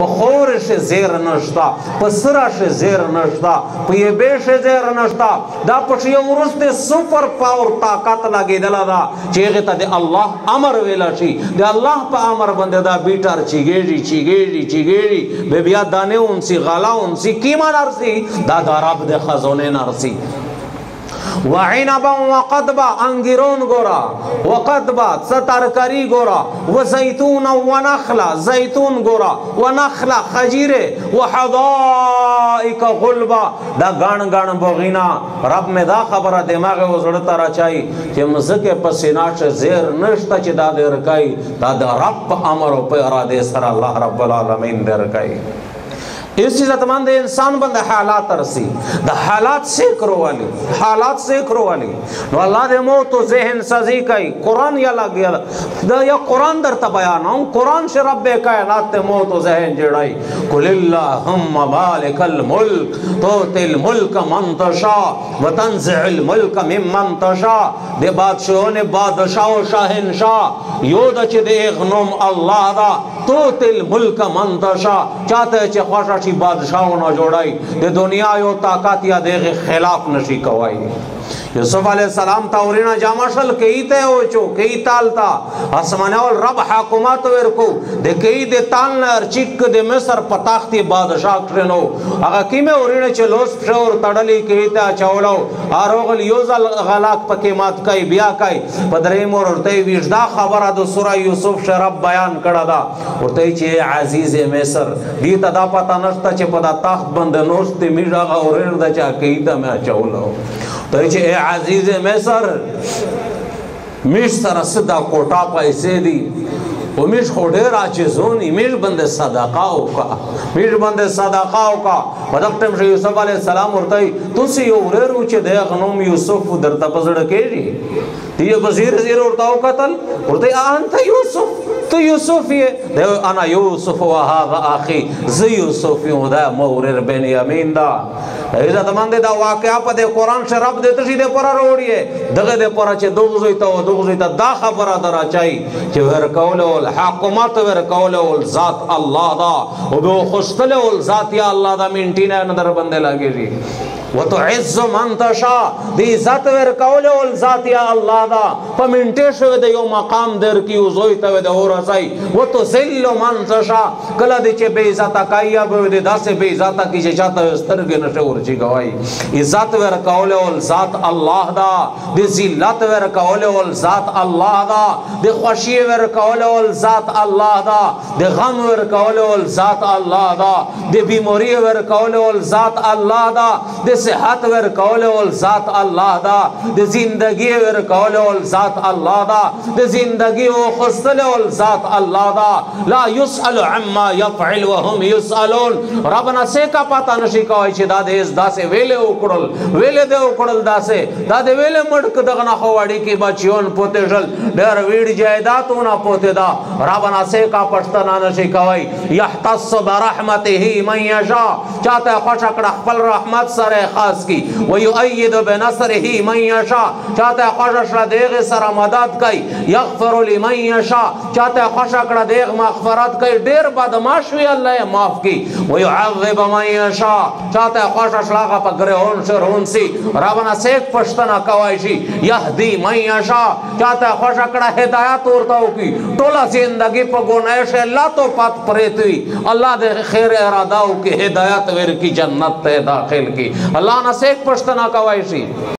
په خورش زیر نشتا په سرش زیر نشتا په یې بیش زیر نشتا دا پښ یو ورسته سپر پاور طاقت لګیدلا دا چې هغه ته د الله امر ویلا شي د الله په امر باندې دا بیټر چیګېږي به بیا دانه اونسي غلا اونسي کیما نرسي دا د رب د خزانه نرسي وعنبا وقضبا انگیرون گورا وقضبا سترکری گورا وزیتون ونخلا زیتون گورا ونخلا خجیره وحدائق غلبا دا گان بغینا رب میں دا خبر دماغ وزڑتا را چاہی کہ مزک پسیناش زیر نشتا چی دا دیر کئی دا رب امر و پیرا دے سر اللہ رب العالمین دیر کئی اس چیز اتمان دے انسان بند حالات رسی دا حالات سیکرو والی نو اللہ دے موت و ذہن سازی کئی قرآن یا لگیا دا یا قرآن در تبیاناؤں قرآن سے رب کائنات دے موت و ذہن جڑائی قل اللہم مالک الملک توتی الملک من تشا وتنزع الملک ممن تشا دے بادشاہوں نے بادشاہ و شاہنشاہ یودا چی دے اغنم اللہ دا توتی الملک من تشا چاہتے چی خوشا چی بادشاہوں نہ جوڑائی دے دنیا یو طاقت یا دے خلاف نشی کوائی یوسف علیہ السلام تاورینا جامشل کئی تے ہوچو کئی تالتا اسمانیول رب حاکمات ورکو دے کئی دے تالنا ارچک دے مصر پتاختی بادشاہ کرنو اگا کیمیں اورینا چلوس پشور تڑلی کئی تے چاولاو آروغل یوزل غلاق پکیمات کئی بیا کئی پدریم ورتے ویجدہ خبر دو سورہ یوسف شرب بیان کڑا دا ورتے چے عزیز مصر دیتا دا پتا نشتا چے پدا تاخت بند نوشتی میج آگا اورین دا چا کئی تا میں چاولاو تو اے عزیز مصر میش سر صدا کوٹا پیسے دی و میش خوڑیر آچیزونی میش بند صدقاؤ کا بدقتم شا یوسف علیہ السلام ورطائی تو سی یوریر اوچے دے غنوم یوسف در تپزڑ کے جی تیہ بزیر ورطاؤ قتل ورطائی آن تا یوسف تو یوسف یہ دے انا یوسف و آغا آخی زی یوسف یوں دا موریر بین یمین دا عزت مند دا واقعہ پا دے قرآن سے رب دے تشی دے پرا روڑی ہے دغه دے پرا چے دوغزویتا دا خبرہ درا چاہی چے ورکولے والحاکمات ورکولے والذات اللہ دا و بے خستلے والذات یا اللہ دا منٹینے ندر بندے لگے جی وتعز من تشاء دی ذات ورکولے والذات یا اللہ دا پا منٹے شوے دے یو مقام در کی وزویتا وے دے ہو رسائی وتذل من تشاء کلا دے چے بے ذاتا کائیا بے دے دا سے بے ذاتا کی چے چاہتا ہے استرگے نشور چی گوائی عزت ورکولے والذات اللہ دا دی ذلت ورکولے والذات اللہ دا دی خوشی ورکولے والذات اللہ دا دی غم ورکولے والذات اللہ دا دی بیموری ورکولے والذات اللہ دا دی صحت ورکولے والذات اللہ دا دی زندگی ورکولے والذات اللہ دا دی زندگی و خستلے والذات اللہ دا لا یسأل عما یفعل وهم یسألون ربنا سے کا پاتا نشی کوئی چی دا دے اس دا سے ویلے دے اکڑل دا سے دا دے ویلے مڑک دغنا خواڑی کی بچیون پوتے جل دیر ویڑ جائداتونا پوتے دا ربنا سے کا پشتنا نشی کوئی یحتص برحمته من یشا چاہتا ہے خوش اکڑا خپل رحمت سر خاص کی ویؤید بنصره من یشا چاہتا ہے خوش اکڑا دیغ سر مدد کئی یغفر لمن یشا چاہتا ہے خوش اکڑا دیغ مغفرت کئی دیر بدماشوی اللہ معاف کی ویعذب من یشا چاہتا ہے خوش اکڑا پا گرے ہون شر ہون سی ربنا سیک پشتنا کوائشی یہدی من یشا چاہتا ہے خوش اکڑا ہدایت ورتاو کی تولا زندگی پا گنائش اللہ تو پات پریتوی اللہ دے خیر اراداو کی ہدایت ویر کی جنت تے داخل کی اللہ نہ سیک پشتنا کوائشی